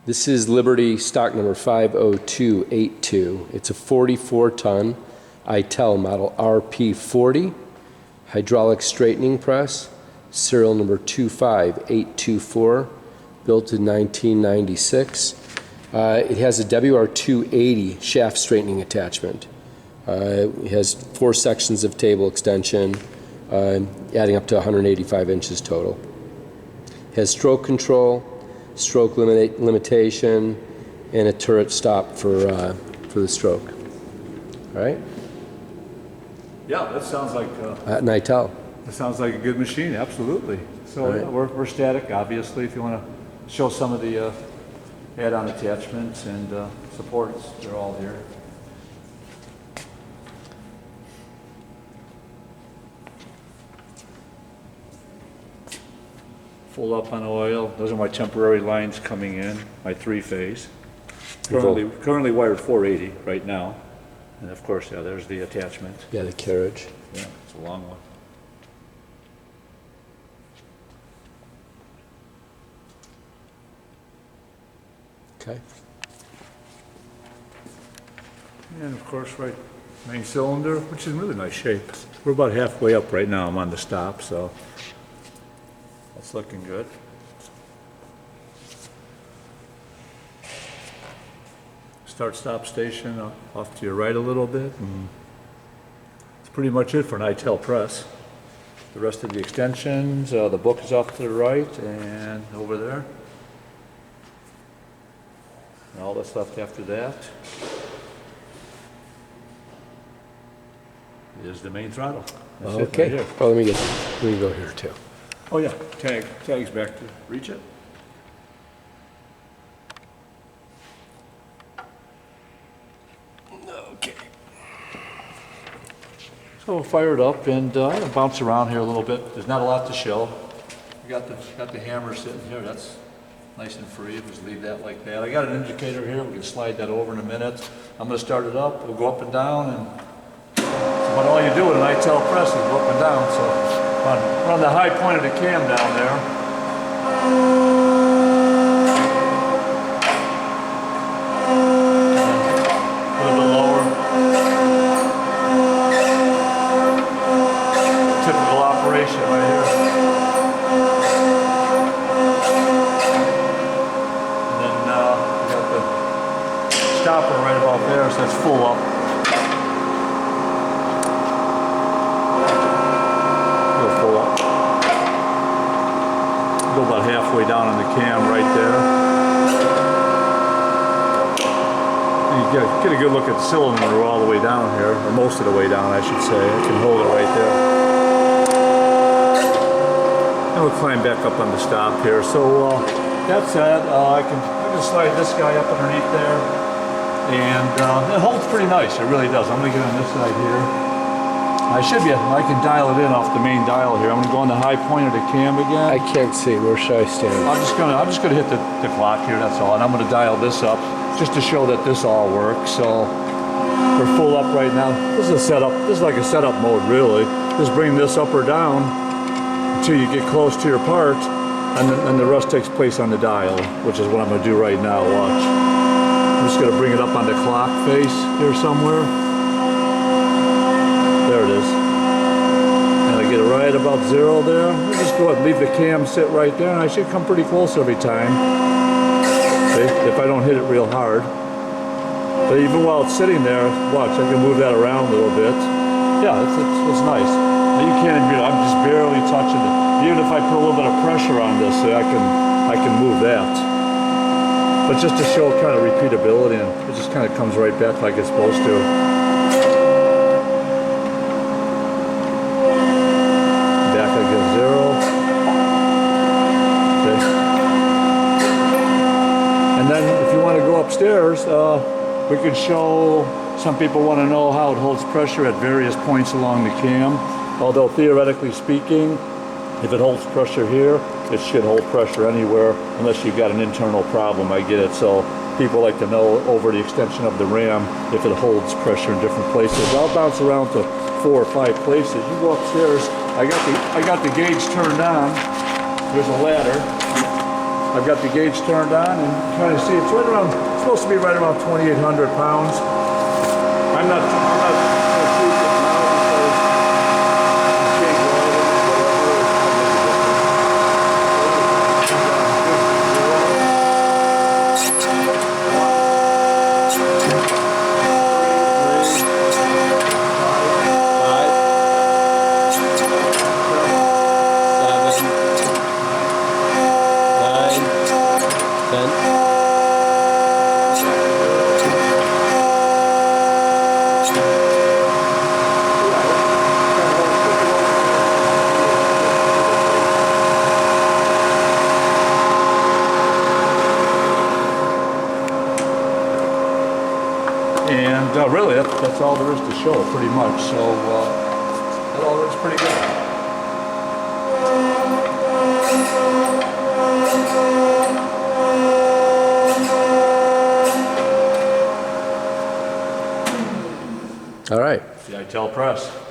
This is Liberty stock number 50282. It's a 44-ton Eitel model RP-40 hydraulic straightening press, serial number 25824, built in 1996. It has a WR-2 shaft straightening attachment. It has 4 sections of table extension, adding up to 185 inches total. It has stroke control, stroke limitation, and a turret stop for the stroke. All right? Yeah, that sounds like An Eitel. that sounds like a good machine. Absolutely. So Right. yeah, we're static, obviously. If you want to show some of the add-on attachments and supports, they're all here. Full up on oil. Those are my temporary lines coming in, my 3-phase. Currently wired 480 right now. And of course, yeah, there's the attachment. Yeah, the carriage. Yeah, it's a long one. Okay. And of course, right, main cylinder, which is in really nice shape. We're about halfway up right now. I'm on the stop, so that's looking good. Start-stop station off to your right a little bit. And that's pretty much it for an Eitel press. The rest of the extensions, the book is off to the right and over there. And all that's left after that is the main throttle. That's it Okay. right here. Oh, let me go here too. Oh yeah, tag's back to reach it. Okay. So we'll fire it up and bounce around here a little bit. There's not a lot to show. We got the hammer sitting here. That's nice and free. Just leave that like that. I got an indicator here. We can slide that over in a minute. I'm going to start it up. We'll go up and down, and but all you do with an Eitel press is go up and down. So we're on the high point of the cam down there. A little bit lower. Typical operation right here. And then we got the stopper right about there, so that's full up. Go about halfway down on the cam right there. You get a good look at the cylinder all the way down here, or most of the way down, I should say. I can hold it right there. And we'll climb back up on the stop here. So that said, I can slide this guy up underneath there, and it holds pretty nice. It really does. I'm going to get on this side here. I can dial it in off the main dial here. I'm going to go on the high point of the cam again. I can't see. Where should I stand? I'm just gonna hit the clock here, that's all. And I'm gonna dial this up just to show that this all works. So we're full up right now. This is a setup. This is like a setup mode, really. Just bring this up or down until you get close to your part, and then the rest takes place on the dial, which is what I'm gonna do right now. Watch. I'm just gonna bring it up on the clock face here somewhere. There it is. And I get it right about 0 there. I'll just go ahead and leave the cam sit right there, and I should come pretty close every time. See? If I don't hit it real hard. But even while it's sitting there, watch, I can move that around a little bit. Yeah, it's nice. Now you can't even, I'm just barely touching it. Even if I put a little bit of pressure on this, I can move that. But just to show kind of repeatability, and it just kind of comes right back like it's supposed to. Upstairs, we could show, some people want to know how it holds pressure at various points along the cam. Although theoretically speaking, if it holds pressure here, it should hold pressure anywhere unless you've got an internal problem. I get it. So people like to know over the extension of the ram if it holds pressure in different places. I'll bounce around to 4 or 5 places. You go upstairs. I got the gauge turned on. There's a ladder. I've got the gauge turned on and trying to see. It's right around. It's supposed to be right around 2,800 pounds. I'm not gonna tweak it now because it's change oil or and really, that's all there is to show, pretty much. So that all looks pretty good. All right. The Eitel press.